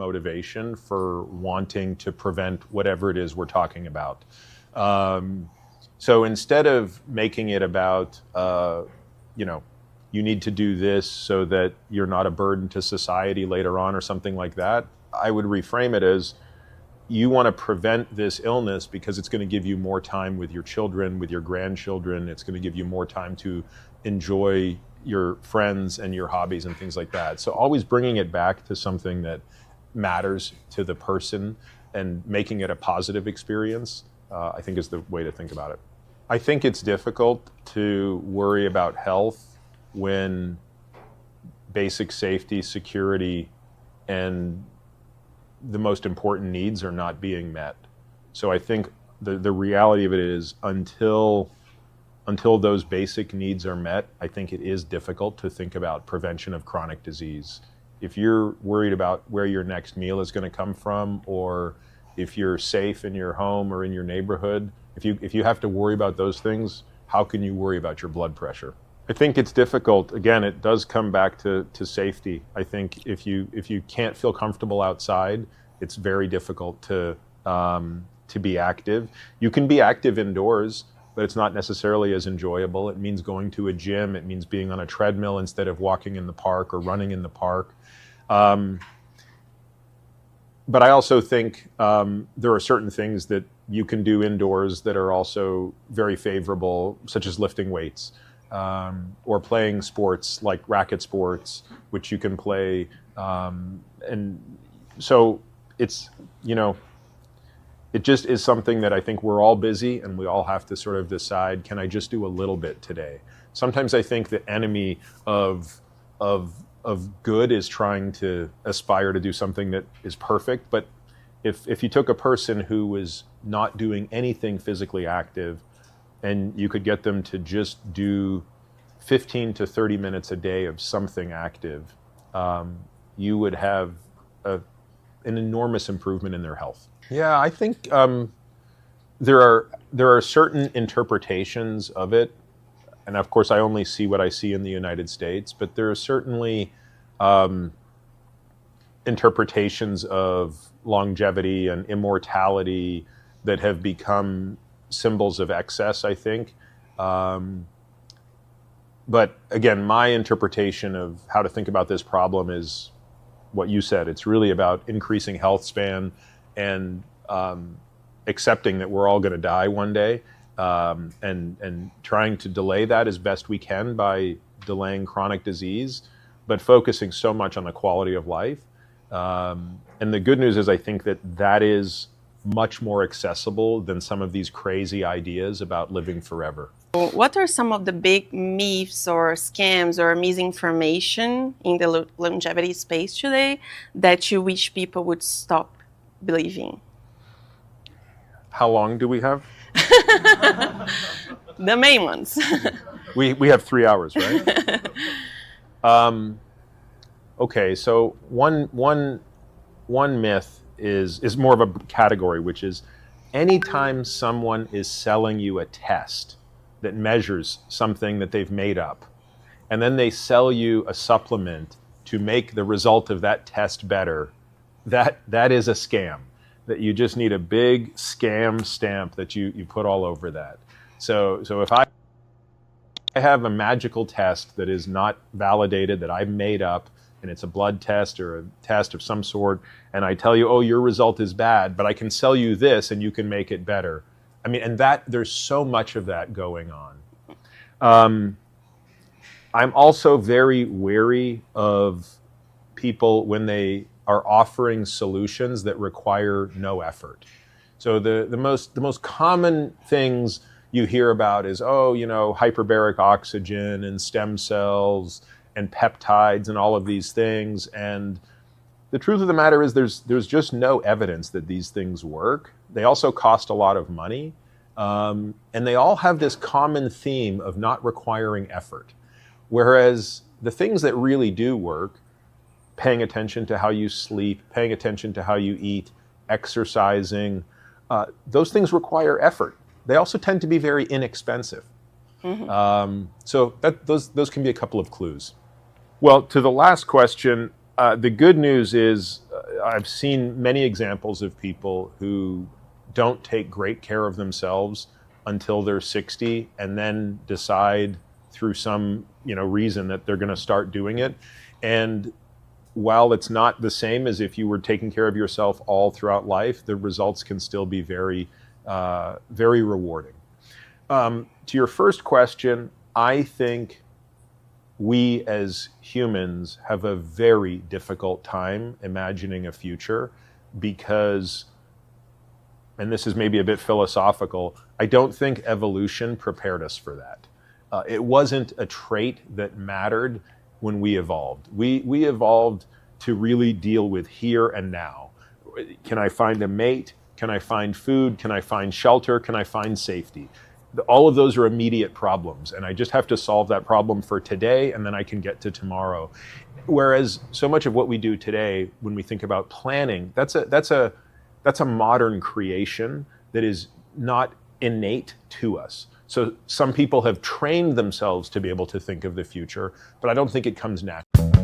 motivation for wanting to prevent whatever it is we're talking about. So instead of making it about, you need to do this so that you're not a burden to society later on or something like that, I would reframe it as, you want to prevent this illness because it's going to give you more time with your children, with your grandchildren. It's going to give you more time to enjoy your friends and your hobbies and things like that. So always bringing it back to something that matters to the person and making it a positive experience, I think is the way to think about it. I think it's difficult to worry about health when basic safety, security, and the most important needs are not being met. So I think the reality of it is until those basic needs are met, I think it is difficult to think about prevention of chronic disease. If you're worried about where your next meal is going to come from, or if you're safe in your home or in your neighborhood, if you have to worry about those things, how can you worry about your blood pressure? I think it's difficult. Again, it does come back to safety. I think if you can't feel comfortable outside, it's very difficult to be active. You can be active indoors, but it's not necessarily as enjoyable. It means going to a gym. It means being on a treadmill instead of walking in the park or running in the park. But I also think there are certain things that you can do indoors that are also very favorable, such as lifting weights. Or playing sports like racket sports, which you can play. And so it's, it just is something that I think we're all busy and we all have to sort of decide, can I just do a little bit today? Sometimes I think the enemy of good is trying to aspire to do something that is perfect. But if you took a person who was not doing anything physically active, and you could get them to just do 15 to 30 minutes a day of something active, you would have an enormous improvement in their health. Yeah, I think there are certain interpretations of it, and of course I only see what I see in the United States, but there are certainly interpretations of longevity and immortality that have become symbols of excess, I think. But again, my interpretation of how to think about this problem is what you said. It's really about increasing health span and accepting that we're all going to die one day, and trying to delay that as best we can by delaying chronic disease, but focusing so much on the quality of life. And the good news is I think that is much more accessible than some of these crazy ideas about living forever. What are some of the big myths or scams or misinformation in the longevity space today that you wish people would stop believing? How long do we have? The main ones. We have 3 hours, right? Okay, so one myth is more of a category, which is anytime someone is selling you a test that measures something that they've made up, and then they sell you a supplement to make the result of that test better, that is a scam. That you just need a big scam stamp that you put all over that. So if I have a magical test that is not validated, that I've made up, and it's a blood test or a test of some sort, and I tell you, oh, your result is bad, but I can sell you this and you can make it better. I mean, and there's so much of that going on. I'm also very wary of people when they are offering solutions that require no effort. So the most common things you hear about is, hyperbaric oxygen and stem cells and peptides and all of these things. And the truth of the matter is there's just no evidence that these things work. They also cost a lot of money. And they all have this common theme of not requiring effort. Whereas the things that really do work, paying attention to how you sleep, paying attention to how you eat, exercising, those things require effort. They also tend to be very inexpensive. Mm-hmm. So those can be a couple of clues. Well, to the last question, the good news is I've seen many examples of people who don't take great care of themselves until they're 60 and then decide through some reason that they're going to start doing it. And while it's not the same as if you were taking care of yourself all throughout life, the results can still be very, very rewarding. To your first question, I think we as humans have a very difficult time imagining a future because, and this is maybe a bit philosophical, I don't think evolution prepared us for that. It wasn't a trait that mattered when we evolved. We evolved to really deal with here and now. Can I find a mate? Can I find food? Can I find shelter? Can I find safety? All of those are immediate problems, and I just have to solve that problem for today, and then I can get to tomorrow. Whereas so much of what we do today, when we think about planning, that's a modern creation that is not innate to us. So some people have trained themselves to be able to think of the future, but I don't think it comes naturally.